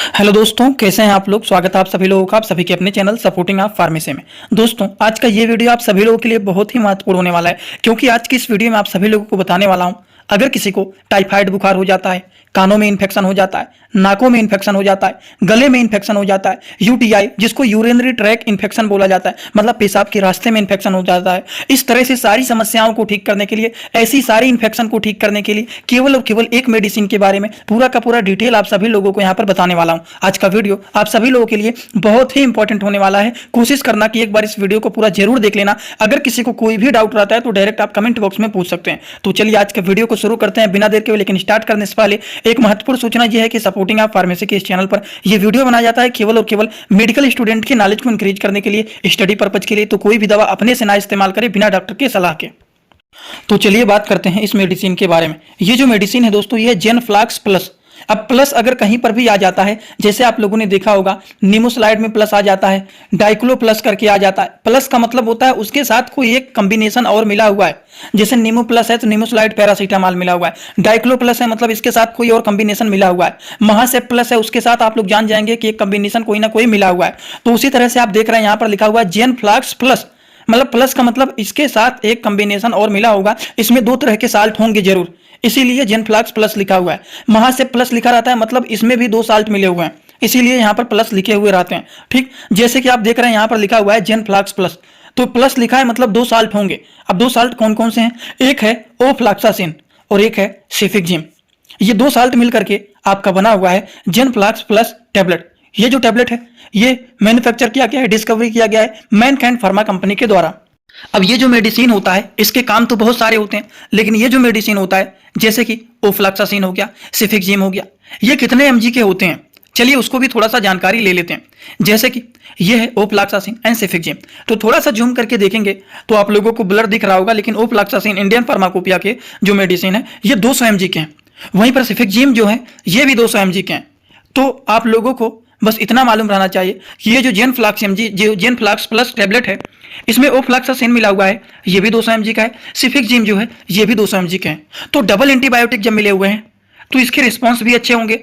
Hello दोस्तों, कैसे हैं आप लोग। स्वागत है आप सभी लोगों का आप सभी के अपने चैनल सपोर्टिंग आप फार्मेसी में। दोस्तों, आज का ये वीडियो आप सभी लोगों के लिए बहुत ही महत्वपूर्ण होने वाला है, क्योंकि आज की इस वीडियो में आप सभी लोगों को बताने वाला हूं, अगर किसी को टाइफाइड बुखार हो जाता है, कानों में इन्फेक्शन हो जाता है, नाकों में इन्फेक्शन हो जाता है, गले में इन्फेक्शन हो जाता है, यूटीआई जिसको यूरिनरी ट्रैक इन्फेक्शन बोला जाता है, मतलब पेशाब के रास्ते में इन्फेक्शन हो जाता है, इस तरह से सारी समस्याओं को ठीक करने के लिए, ऐसी सारी इन्फेक्शन को ठीक करने के लिए केवल और केवल एक मेडिसिन के बारे में पूरा का पूरा डिटेल आप सभी लोगों को यहाँ पर बताने वाला हूँ। आज का वीडियो आप सभी लोगों के लिए बहुत ही इंपॉर्टेंट होने वाला है। कोशिश करना कि एक बार इस वीडियो को पूरा जरूर देख लेना। अगर किसी को कोई भी डाउट रहता है तो डायरेक्ट आप कमेंट बॉक्स में पूछ सकते हैं। तो चलिए आज के वीडियो को शुरू करते हैं बिना देर के हुए। लेकिन स्टार्ट करने से पहले एक महत्वपूर्ण सूचना यह है कि सपोर्टिंग आप फार्मेसी के इस चैनल पर यह वीडियो बनाया जाता है केवल और केवल मेडिकल स्टूडेंट की नॉलेज को इंक्रीज करने के लिए, स्टडी पर्पज के लिए। तो कोई भी दवा अपने से ना इस्तेमाल करें बिना डॉक्टर की सलाह के। तो चलिए बात करते हैं इस मेडिसिन के बारे में। ये जो मेडिसिन है दोस्तों, ये है जेनफ्लैक्स प्लस। अब प्लस अगर कहीं पर भी आ जाता है, जैसे आप लोगों ने देखा होगा निमोस्लाइड में प्लस आ जाता है, डाइक्लो प्लस करके आ जाता है। प्लस का मतलब होता है उसके साथ कोई एक कॉम्बिनेशन और मिला हुआ है। जैसे नीमो प्लस है तो निमोस्लाइड पैरासीटामॉल मिला हुआ है, डाइक्लो प्लस है मतलब इसके साथ कोई और कॉम्बिनेशन मिला हुआ है, महासेप प्लस है उसके साथ आप लोग जान जाएंगे कि एक कॉम्बिनेशन कोई ना कोई मिला हुआ है। तो उसी तरह से आप देख रहे हैं यहाँ पर लिखा हुआ है जेनफ्लैक्स प्लस, मतलब प्लस का मतलब इसके साथ एक कॉम्बिनेशन और मिला होगा। इसमें दो तरह के साल्ट होंगे जरूर, इसीलिए जेनफ्लैक्स प्लस लिखा हुआ है। महासेप प्लस लिखा रहता है मतलब इसमें भी दो साल्ट मिले हुए हैं, इसीलिए यहाँ पर प्लस लिखे हुए रहते हैं। ठीक, जैसे कि आप देख रहे हैं यहाँ पर लिखा हुआ है जेनफ्लैक्स प्लस, तो प्लस लिखा है मतलब दो साल्ट होंगे। अब दो साल्ट कौन कौन से हैं? एक है ओफ्लैक्सासिन और एक है सेफिक्जिम। ये दो साल्ट मिलकर के आपका बना हुआ है जेनफ्लैक्स प्लस टैबलेट। ये जो टैबलेट है ये मैन्युफैक्चर किया गया है, डिस्कवरी किया गया है मैनकाइंड फार्मा कंपनी के द्वारा। अब ये जो मेडिसिन होता है इसके काम तो बहुत सारे होते हैं, लेकिन ये जो मेडिसिन होता है जैसे कि ओफ्लैक्सासिन हो गया, सेफिक्जिम हो गया, ये कितने एमजी के होते हैं चलिए उसको भी थोड़ा सा जानकारी ले लेते हैं। जैसे कि ये है ओफ्लैक्सासिन एंड सेफिक्जिम, तो थोड़ा सा जूम करके देखेंगे तो आप लोगों को ब्लर दिख रहा होगा, लेकिन ओफ्लैक्सासिन इंडियन फार्माकोपिया के जो मेडिसिन है ये 200 एमजी के हैं, वहीं पर सेफिक्जिम जो है ये भी 200 एमजी के हैं। तो आप लोगों को बस इतना मालूम रहना चाहिए कि ये जो जेनफ्लैक्स प्लस टैबलेट है इसमें ओफ्लैक्सासिन मिला हुआ है, ये भी 200 mg का है, सेफिक्जिम जो है ये भी 200 mg के हैं। तो डबल एंटीबायोटिक जब मिले हुए हैं तो इसके रिस्पॉन्स भी अच्छे होंगे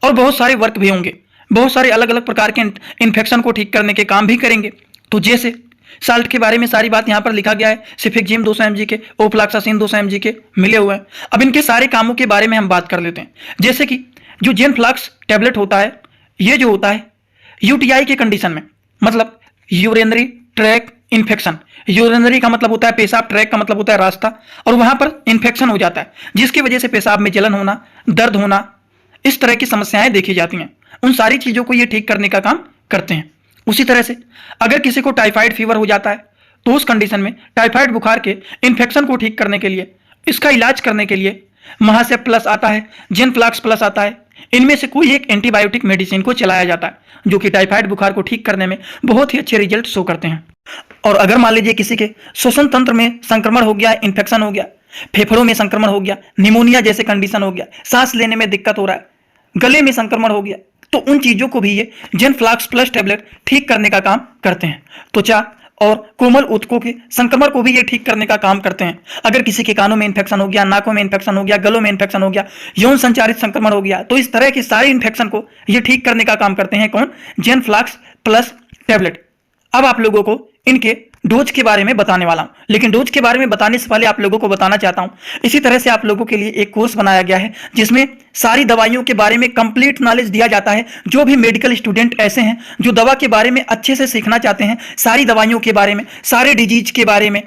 और बहुत सारे वर्क भी होंगे, बहुत सारे अलग अलग प्रकार के इन्फेक्शन को ठीक करने के काम भी करेंगे। तो जैसे साल्ट के बारे में सारी बात यहाँ पर लिखा गया है, सेफिक्जिम 200 mg के, ओफ्लैक्सासिन 200 mg के मिले हुए हैं। अब इनके सारे कामों के बारे में हम बात कर लेते हैं। जैसे कि जो जेनफ्लैक्स टैबलेट होता है ये जो होता है यूटीआई के कंडीशन में, मतलब यूरिनरी ट्रैक इन्फेक्शन, यूरिनरी का मतलब होता है पेशाब, ट्रैक का मतलब होता है रास्ता, और वहां पर इन्फेक्शन हो जाता है जिसकी वजह से पेशाब में जलन होना, दर्द होना, इस तरह की समस्याएं देखी जाती हैं। उन सारी चीजों को ये ठीक करने का काम करते हैं। उसी तरह से अगर किसी को टाइफाइड फीवर हो जाता है तो उस कंडीशन में टाइफाइड बुखार के इन्फेक्शन को ठीक करने के लिए, इसका इलाज करने के लिए महासेप प्लस आता है, जेनफ्लैक्स प्लस आता है। इनमें से कोई एक एंटीबायोटिक मेडिसिन को चलाया जाता है जो कि टाइफाइड बुखार को ठीक करने में बहुत ही अच्छे रिजल्ट शो करते हैं। और अगर मान लीजिए किसी के श्वसन तंत्र में संक्रमण हो गया, इन्फेक्शन हो गया, फेफड़ों में संक्रमण हो गया, निमोनिया जैसे कंडीशन हो गया, सांस लेने में दिक्कत हो रहा है, गले में संक्रमण हो गया, तो उन चीजों को भी ये जेनफ्लैक्स प्लस टैबलेट ठीक करने का काम करते हैं। त्वचा और कोमल ऊतकों के संक्रमण को भी ये ठीक करने का काम करते हैं। अगर किसी के कानों में इन्फेक्शन हो गया, नाकों में इन्फेक्शन हो गया, गलों में इन्फेक्शन हो गया, यौन संचारित संक्रमण हो गया, तो इस तरह के सारे इन्फेक्शन को ये ठीक करने का काम करते हैं कौन? जेनफ्लैक्स प्लस टैबलेट। अब आप लोगों को इनके डोज के बारे में बताने वाला हूं, लेकिन डोज के बारे में बताने से पहले आप लोगों को बताना चाहता हूं, इसी तरह से आप लोगों के लिए एक कोर्स बनाया गया है जिसमें सारी दवाइयों के बारे में कंप्लीट नॉलेज दिया जाता है। जो भी मेडिकल स्टूडेंट ऐसे हैं जो दवा के बारे में अच्छे से सीखना चाहते हैं, सारी दवाइयों के बारे में, सारे डिजीज के बारे में,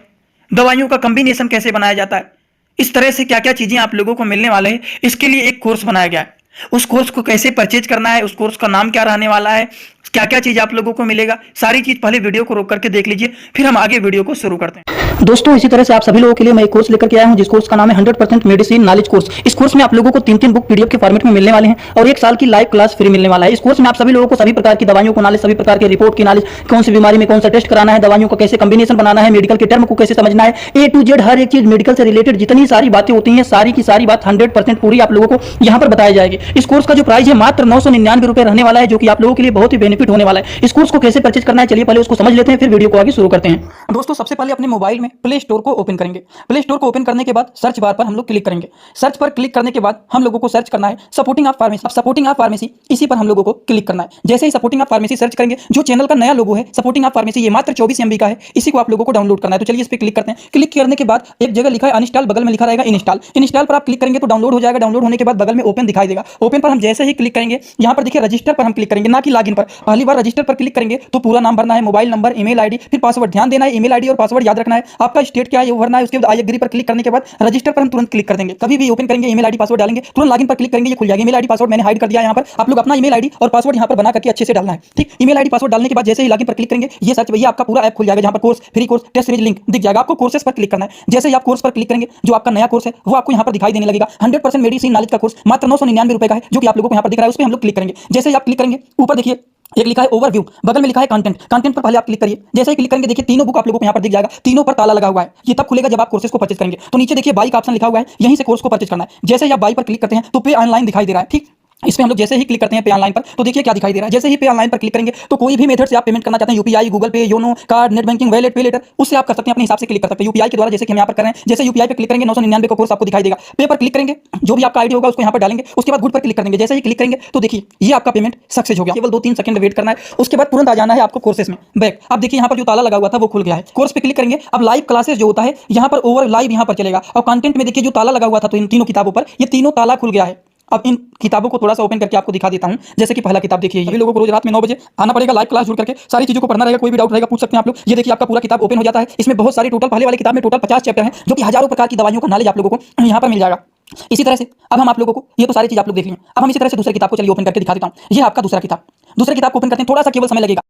दवाइयों का कॉम्बिनेशन कैसे बनाया जाता है, इस तरह से क्या क्या चीजें आप लोगों को मिलने वाले हैं, इसके लिए एक कोर्स बनाया गया है। उस कोर्स को कैसे परचेज करना है, उस कोर्स का नाम क्या रहने वाला है, क्या क्या चीज आप लोगों को मिलेगा, सारी चीज पहले वीडियो को रोक करके देख लीजिए, फिर हम आगे वीडियो को शुरू करते हैं। दोस्तों, इसी तरह से आप सभी लोगों के लिए मैं एक कोर्स लेकर के आया हूं जिस कोर्स का नाम है 100% मेडिसिन नॉलेज कोर्स। इस कोर्स में आप लोगों को 3-3 बुक पीडीएफ के फॉर्मेट में मिलने वाले हैं और 1 साल की लाइव क्लास फ्री मिलने वाला है। इस कोर्स में आप सभी लोगों को सभी प्रकार की दवाइयों को नॉलेज, सभी प्रकार के रिपोर्ट की नॉलेज, कौन सी बीमारी में कौन सा टेस्ट कराना है, दवाइयों का कैसे कॉम्बिनेशन बनाना है, मेडिकल के टर्म को कैसे समझना है, ए टू जेड हर एक चीज मेडिकल से रिलेटेड जितनी सारी बातें होती हैं सारी की सारी बात 100% पूरी आप लोगों को यहाँ पर बताई जाएगी। इस कोर्स का जो प्राइस है मात्र 999 रुपए रहने वाला है, जो कि आप लोगों के लिए बहुत ही बेनिफिट बेनिफिट होने वाला है। इस कोर्स को कैसे परचेज करना है, चलिए पहले उसको समझ लेते हैं, फिर वीडियो को आगे शुरू करते हैं। दोस्तों, सबसे पहले अपने मोबाइल में प्ले स्टोर को ओपन करेंगे। प्ले स्टोर को ओपन करने के बाद सर्च बार पर हम लोग क्लिक करेंगे। सर्च पर क्लिक करने के बाद हम लोगों को सर्च करना है supporting of pharmacy. Supporting of pharmacy, इसी पर हम लोगों को क्लिक करना है। जैसे ही सपोर्टिंग ऑफ फार्मेसी सर्च करेंगे, जो चैनल का नया लोगो है सपोर्टिंग ऑफ फार्मेसी, ये मात्र 24 MB का है, इसी को आप लोगों को डाउनलोड करना है। तो चलिए इस पर क्लिक करते हैं। क्लिक करने के बाद एक जगह लिखा है अनइंस्टॉल, बगल में लिखा रहेगा इंस्टॉल। इंस्टॉल पर आप क्लिक करेंगे तो डाउनलोड हो जाएगा। डाउनलोड होने के बाद बगल में ओपन दिखाई देगा। ओपन पर हम जैसे ही क्लिक करेंगे, यहाँ पर देखिए रजिस्टर पर हम क्लिक करेंगे, ना कि लॉगिन पर। पहली बार रजिस्टर पर क्लिक करेंगे तो पूरा नाम भरना है, मोबाइल नंबर, ईमेल आईडी, फिर पासवर्ड। ध्यान देना है, ईमेल आईडी और पासवर्ड याद रखना है। आपका स्टेट क्या है वो भरना है। उसके बाद आई एग्री पर क्लिक करने के बाद रजिस्टर पर हम तुरंत क्लिक कर देंगे। कभी भी ओपन करेंगे, ईमेल आईडी पासवर्ड डालेंगे, तुरंत लॉगिन पर क्लिक करेंगे, ये खुल जाएगा। ईमेल आईडी पासवर्ड मैंने हाइड कर दिया है यहाँ पर। आप लोग अपना ईमेल आईडी और पासवर्ड यहाँ पर बना करके अच्छे से डालना है, ठीक। ईमेल आईडी पासवर्ड डालने के बाद जैसे ही लॉगिन पर क्लिक करेंगे, ये सर्च भैया आपका पूरा ऐप खुल जाएगा, जहाँ पर course, free course, test series link दिख जाएगा। आपको कोर्सेस पर क्लिक करना है। जैसे ही आप कोर्स पर क्लिक करेंगे, जो आपका नया कोर्स है वो आपको यहाँ पर दिखाई देने लगेगा। 100% मेडिसिन नॉलेज का कोर्स मात्र 999 रुपए का है, जो कि आप लोगों को यहाँ पर दिख रहा है। उस पर हम लोग क्लिक करेंगे। जैसे ही आप क्लिक करेंगे, ऊपर देखिए एक लिखा है ओवरव्यू, बगल में लिखा है कंटेंट। कंटेंट पर पहले आप क्लिक करिए। जैसे ही क्लिक करेंगे, देखिए तीनों बुक आप लोगों को यहाँ पर दिख जाएगा। तीनों पर ताला लगा हुआ है। ये तब खुलेगा जब आप कोर्सेज को परचेज करेंगे। तो नीचे देखिए बाई का ऑप्शन लिखा हुआ है, यहीं से कोर्स को परचेज करना है। जैसे ही आप बाई पर क्लिक करते हैं तो पे ऑनलाइन दिखाई दे रहा है, ठीक। इसमें हम लोग जैसे ही क्लिक करते हैं पे ऑनलाइन पर, तो देखिए क्या दिखाई दे रहा है। जैसे ही पे ऑनलाइन पर क्लिक करेंगे तो कोई भी मेथड से आप पेमेंट करना चाहते हैं, यूपीआई, गूगल पे, YONO, card, net banking, wallet, पे लेटर, उससे आप कर सकते हैं। अपने हिसाब से क्लिक कर सकते हैं यूपीआई के द्वारा, जैसे कि हम यहाँ पर कर रहे हैं। जैसे यूपीआई पे क्लिक करेंगे, 999 का कोर्स आपको दिखाई देगा। पे पर क्लिक करेंगे, जो भी आपका आईडी होगा उसको यहाँ पर डालेंगे। उसके बाद गुड पर क्लिक कर देंगे। जैसे ही क्लिक करेंगे तो देखिए ये आपका पेमेंट सक्सेस हो गया। केवल 2-3 सेकंड वेट करना है। उसके बाद तुरंत आ जाना है आपको कोर्सेज में बैक। अब देखिए यहाँ पर जो ताला लगा हुआ था वो खुल गया है। कोर्स पे क्लिक करेंगे। अब लाइव क्लासेस जो होता है यहाँ पर ओवर लाइव यहाँ पर चलेगा। और कंटेंट में देखिए जो ताला लगा हुआ था, तो इन तीनों किताबों पर ये तीनों ताला खुल गया है। अब इन किताबों को थोड़ा सा ओपन करके आपको दिखा देता हूं। जैसे कि पहला किताब देखिए, सभी लोगों को रोज रात में 9 बजे आना पड़ेगा, लाइव क्लास जुड़ करके सारी चीजों को पढ़ना रहेगा। कोई भी डाउट रहेगा पूछ सकते हैं आप लोग। ये देखिए आपका पूरा किताब ओपन हो जाता है। इसमें बहुत सारी टोटल, पहले वाले किताब में टोटल 50 चैप्टर हैं, जो कि हजारों प्रकार की दवाइयों का नॉलेज आप लोगों को यहाँ पर मिल जाएगा। इसी तरह से अब हम आप लोगों को, ये तो सारी चीज आप लोग देख लें। अब हम इसी तरह से दूसरे किताब को चलिए ओपन करके दिखा देता हूँ। ये आपका दूसरा किताब। दूसरे किताब को ओपन करते हैं, थोड़ा सा केवल समय लगेगा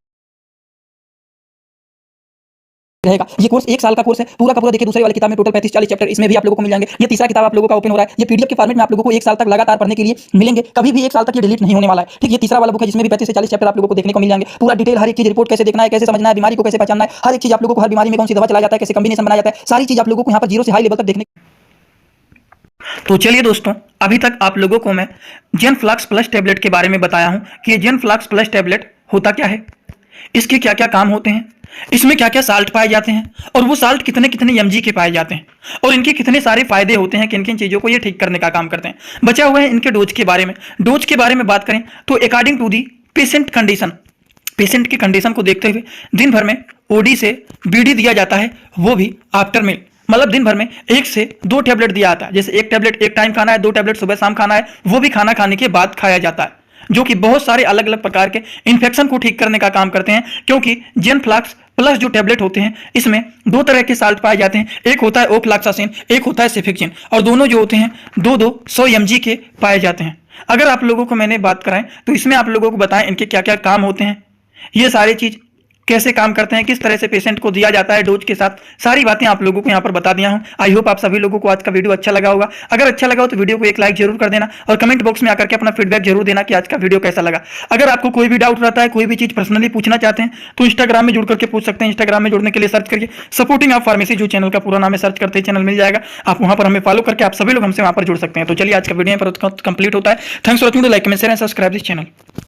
रहेगा। ये कोर्स 1 साल का कोर्स है पूरा का पूरा। देखिए दूसरे वाली किताब में टोटल 35-40 चैप्टर इसमें भी आप लोगों को मिल जाएंगे। ये तीसरा किताब आप लोगों का ओपन हो रहा है। ये पीडीएफ के फॉर्मेट में आप लोगों को 1 साल तक लगातार पढ़ने के लिए मिलेंगे। कभी भी 1 साल तक ये डिलीट नहीं होने वाला है, ठीक। ये तीसरा वाला बुक है जिसमें भी 35 से 40 चैप्टर आप लोगों को देखने को मिल जाएंगे। पूरा डिटेल, हर एक चीज, रिपोर्ट कैसे देखना है, कैसे समझना है, बीमारी को कैसे पहचानना है, हर एक चीज आप लोगों को, हर बीमारी में कौन सी दवा चलाया जाता है, कैसे कॉम्बिनेशन बनाया जाता है, सारी चीज आप लोगों को यहाँ पर 0 से हाई लेवल तक देखने। तो चलिए दोस्तों, अभी तक आप लोगों को मैं जेनफ्लक्स प्लस टैबलेट के बारे में बताया हूं कि ये जेनफ्लक्स प्लस टैबलेट होता क्या है, इसके क्या क्या काम होते हैं, इसमें क्या क्या साल्ट पाए जाते हैं, और वो साल्ट कितने कितने mg के पाए जाते हैं, और इनके कितने सारे फायदे होते हैं, किन किन चीज़ों को ये ठीक करने का काम करते हैं। बचा हुआ है इनके डोज के बारे में। डोज के बारे में बात करें तो according to the patient condition, patient की कंडीशन को देखते हुए दिन भर में ओडी से बीडी दिया जाता है, वो भी आफ्टर मील। मतलब दिन भर में 1 से 2 टैबलेट दिया जाता है। जैसे 1 टैबलेट एक टाइम खाना है, 2 टैबलेट सुबह शाम खाना है, वो भी खाना खाने के बाद खाया जाता है, जो कि बहुत सारे अलग अलग प्रकार के इन्फेक्शन को ठीक करने का काम करते हैं। क्योंकि जेनफ्लक्स प्लस जो टैबलेट होते हैं, इसमें 2 तरह के साल्ट पाए जाते हैं। एक होता है ओफ्लैक्सासिन, एक होता है सेफिक्सिन, और दोनों जो होते हैं 100 mg के पाए जाते हैं। अगर आप लोगों को मैंने बात कराएं तो इसमें आप लोगों को बताएं इनके क्या क्या काम होते हैं, ये सारी चीज कैसे काम करते हैं, किस तरह से पेशेंट को दिया जाता है डोज के साथ, सारी बातें आप लोगों को यहाँ पर बता दिया हूँ। आई होप आप सभी लोगों को आज का वीडियो अच्छा लगा होगा। अगर अच्छा लगा हो तो वीडियो को एक लाइक जरूर कर देना, और कमेंट बॉक्स में आकर के अपना फीडबैक जरूर देना कि आज का वीडियो कैसा लगा। अगर आपको कोई भी डाउट रहता है, कोई भी चीज पर्सनली पूछना चाहते हैं, तो इंस्टाग्राम में जुड़ करके पूछ सकते हैं। इंस्टाग्राम में जुड़ने के लिए सर्च करिए सपोर्टिंग ऑफ फार्मेसी, जो चैनल का पूरा नाम है, सर्च करते चैनल मिल जाएगा। आप वहाँ पर हमें फॉलो करके आप सभी लोग हमसे वहाँ पर जुड़ सकते हैं। तो चलिए आज का वीडियो पर कंप्लीट होता है। Thanks for watching, like, comment, share and subscribe this channel.